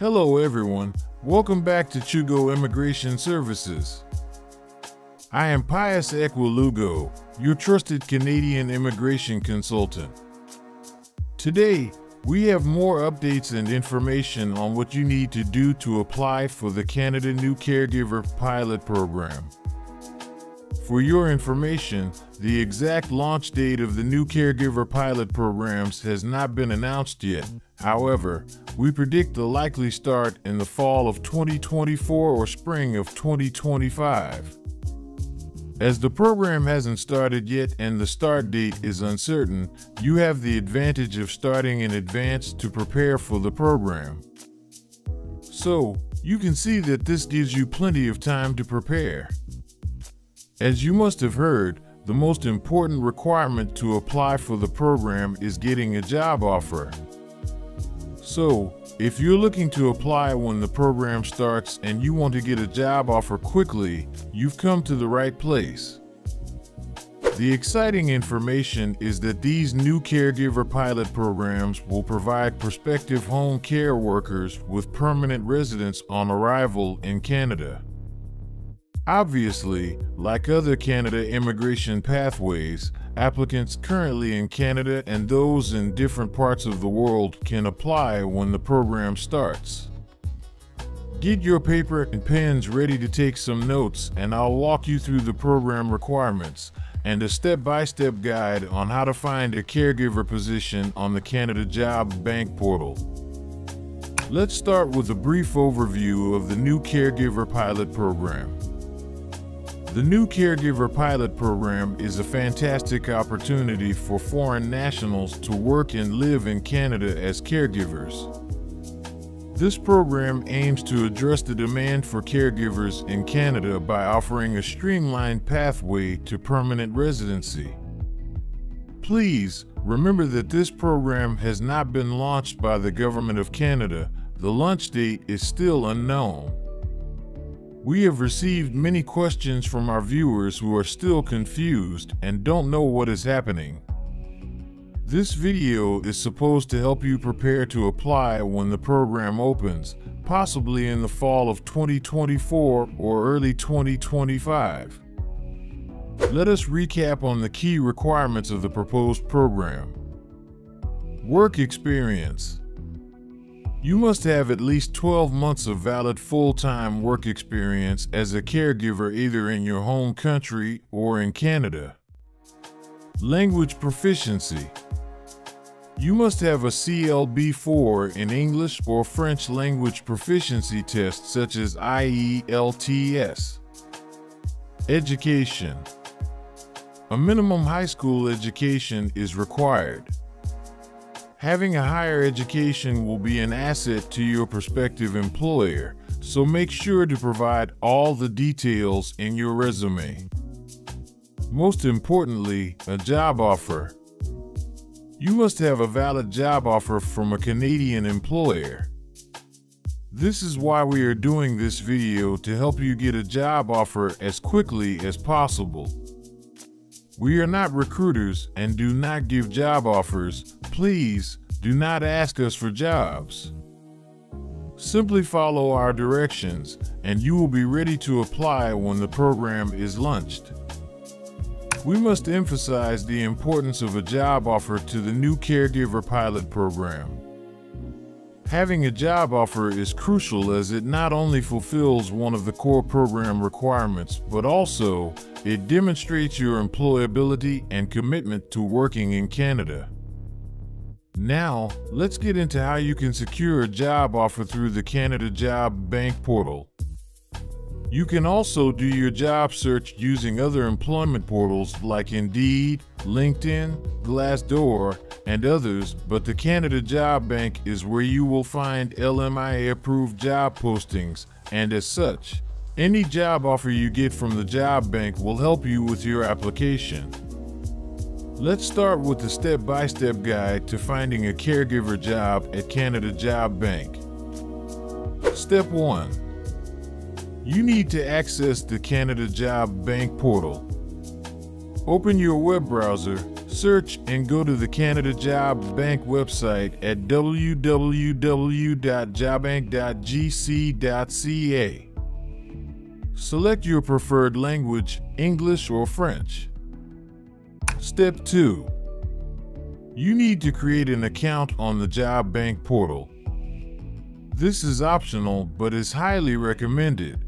Hello everyone, welcome back to Chugo Immigration Services. I am Pius Ekwulugo, your trusted Canadian immigration consultant. Today, we have more updates and information on what you need to do to apply for the Canada New Caregiver Pilot Program. For your information, the exact launch date of the new Caregiver Pilot Programs has not been announced yet. However, we predict the likely start in the fall of 2024 or spring of 2025. As the program hasn't started yet and the start date is uncertain, you have the advantage of starting in advance to prepare for the program. So, you can see that this gives you plenty of time to prepare. As you must have heard, the most important requirement to apply for the program is getting a job offer. So, if you're looking to apply when the program starts and you want to get a job offer quickly, you've come to the right place. The exciting information is that these new Caregiver Pilot Programs will provide prospective home care workers with permanent residence on arrival in Canada. Obviously, like other Canada immigration pathways, applicants currently in Canada and those in different parts of the world can apply when the program starts. Get your paper and pens ready to take some notes, and I'll walk you through the program requirements and a step-by-step guide on how to find a caregiver position on the Canada Job Bank portal. Let's start with a brief overview of the new Caregiver Pilot Program. The new Caregiver Pilot Program is a fantastic opportunity for foreign nationals to work and live in Canada as caregivers. This program aims to address the demand for caregivers in Canada by offering a streamlined pathway to permanent residency. Please remember that this program has not been launched by the Government of Canada. The launch date is still unknown. We have received many questions from our viewers who are still confused and don't know what is happening. This video is supposed to help you prepare to apply when the program opens, possibly in the fall of 2024 or early 2025. Let us recap on the key requirements of the proposed program. Work experience. You must have at least 12 months of valid full-time work experience as a caregiver either in your home country or in Canada. Language proficiency. You must have a CLB-4 in English or French language proficiency test such as IELTS. Education. A minimum high school education is required. Having a higher education will be an asset to your prospective employer, so make sure to provide all the details in your resume. Most importantly, a job offer. You must have a valid job offer from a Canadian employer. This is why we are doing this video, to help you get a job offer as quickly as possible. We are not recruiters and do not give job offers. Please do not ask us for jobs. Simply follow our directions and you will be ready to apply when the program is launched. We must emphasize the importance of a job offer to the new Caregiver Pilot Program. Having a job offer is crucial as it not only fulfills one of the core program requirements, but also it demonstrates your employability and commitment to working in Canada. Now, let's get into how you can secure a job offer through the Canada Job Bank portal. You can also do your job search using other employment portals like Indeed, LinkedIn, Glassdoor, and others, but the Canada Job Bank is where you will find LMIA-approved job postings, and as such, any job offer you get from the Job Bank will help you with your application. Let's start with the step-by-step guide to finding a caregiver job at Canada Job Bank. Step 1. You need to access the Canada Job Bank portal. Open your web browser, Search and go to the Canada Job Bank website at www.jobbank.gc.ca. Select your preferred language, English or French. Step 2. You need to create an account on the Job Bank portal. This is optional but is highly recommended.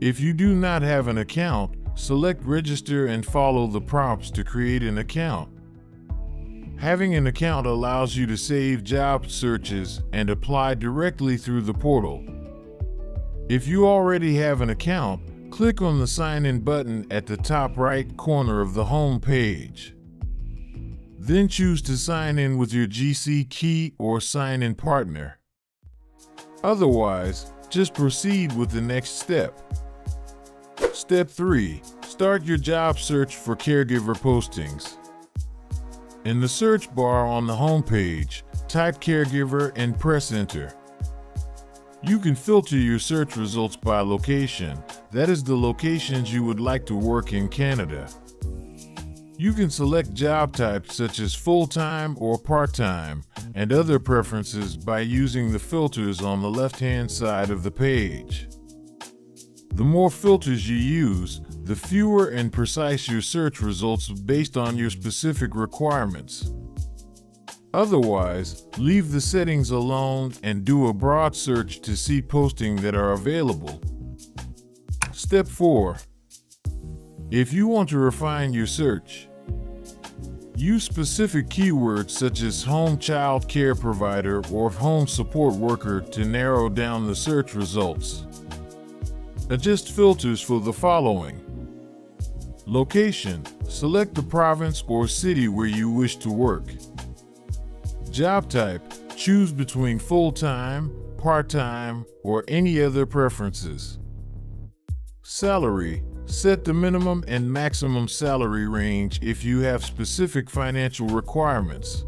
If you do not have an account, select Register and follow the prompts to create an account. Having an account allows you to save job searches and apply directly through the portal. If you already have an account, click on the Sign In button at the top right corner of the home page. Then choose to sign in with your GC key or sign-in partner. Otherwise, just proceed with the next step. Step 3. Start your job search for caregiver postings. In the search bar on the home page, type caregiver and press enter. You can filter your search results by location, that is the locations you would like to work in Canada. You can select job types such as full-time or part-time and other preferences by using the filters on the left-hand side of the page. The more filters you use, the fewer and precise your search results based on your specific requirements. Otherwise, leave the settings alone and do a broad search to see postings that are available. Step 4. If you want to refine your search, use specific keywords such as home child care provider or home support worker to narrow down the search results. Adjust filters for the following. Location. Select the province or city where you wish to work. Job type. Choose between full-time, part-time, or any other preferences. Salary. Set the minimum and maximum salary range if you have specific financial requirements.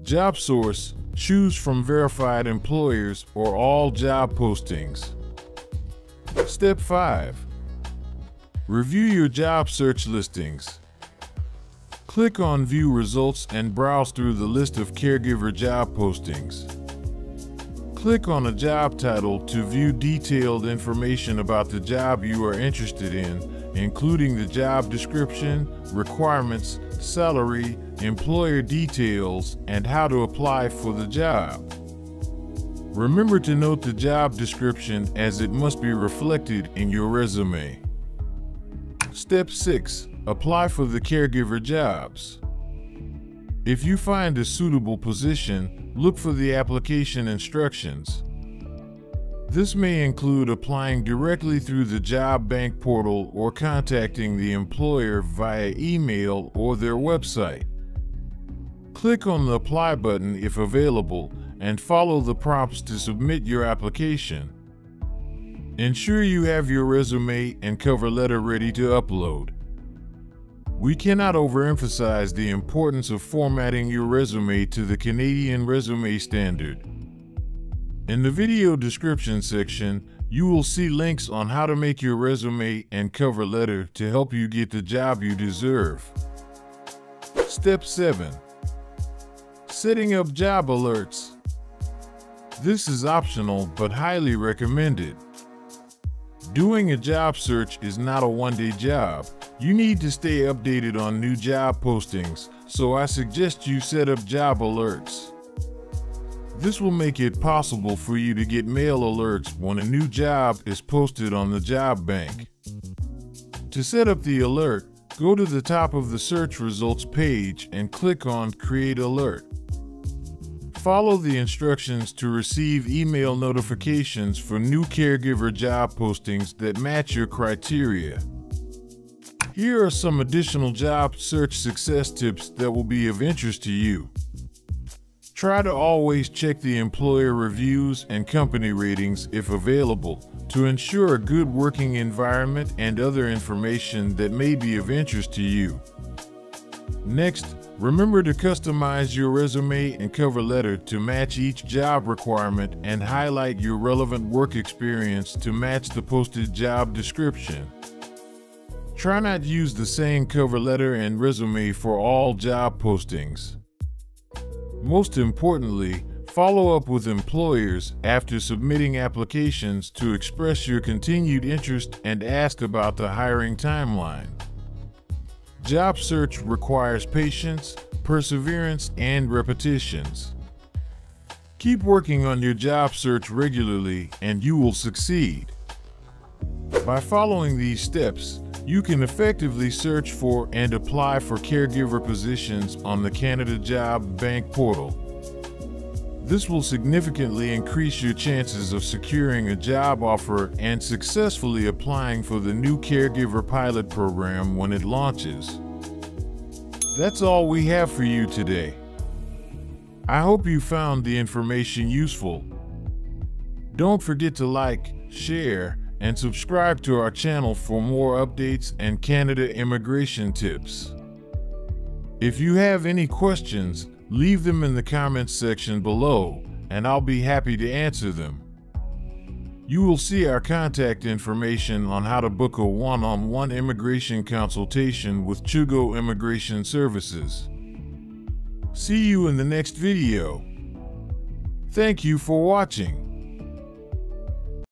Job source. Choose from verified employers or all job postings. Step 5. Review your job search listings. Click on View Results and browse through the list of caregiver job postings. Click on a job title to view detailed information about the job you are interested in, including the job description, requirements, salary, employer details, and how to apply for the job. Remember to note the job description as it must be reflected in your resume. Step 6. Apply for the caregiver jobs. If you find a suitable position, look for the application instructions. This may include applying directly through the Job Bank portal or contacting the employer via email or their website. Click on the Apply button if available and follow the prompts to submit your application. Ensure you have your resume and cover letter ready to upload. We cannot overemphasize the importance of formatting your resume to the Canadian Resume Standard. In the video description section, you will see links on how to make your resume and cover letter to help you get the job you deserve. Step 7. Setting up job alerts. This is optional but highly recommended. Doing a job search is not a one-day job. You need to stay updated on new job postings, so I suggest you set up job alerts. This will make it possible for you to get mail alerts when a new job is posted on the Job Bank. To set up the alert, go to the top of the search results page and click on Create Alert. Follow the instructions to receive email notifications for new caregiver job postings that match your criteria. Here are some additional job search success tips that will be of interest to you. Try to always check the employer reviews and company ratings if available to ensure a good working environment and other information that may be of interest to you. Next, remember to customize your resume and cover letter to match each job requirement and highlight your relevant work experience to match the posted job description. Try not to use the same cover letter and resume for all job postings. Most importantly, follow up with employers after submitting applications to express your continued interest and ask about the hiring timeline. Job search requires patience, perseverance, and repetitions. Keep working on your job search regularly and you will succeed. By following these steps, you can effectively search for and apply for caregiver positions on the Canada Job Bank portal. This will significantly increase your chances of securing a job offer and successfully applying for the new Caregiver pilot program when it launches. That's all we have for you today. I hope you found the information useful. Don't forget to like, share, and subscribe to our channel for more updates and Canada immigration tips. If you have any questions, leave them in the comments section below, and I'll be happy to answer them. You will see our contact information on how to book a one-on-one immigration consultation with Chugo Immigration Services. See you in the next video. Thank you for watching.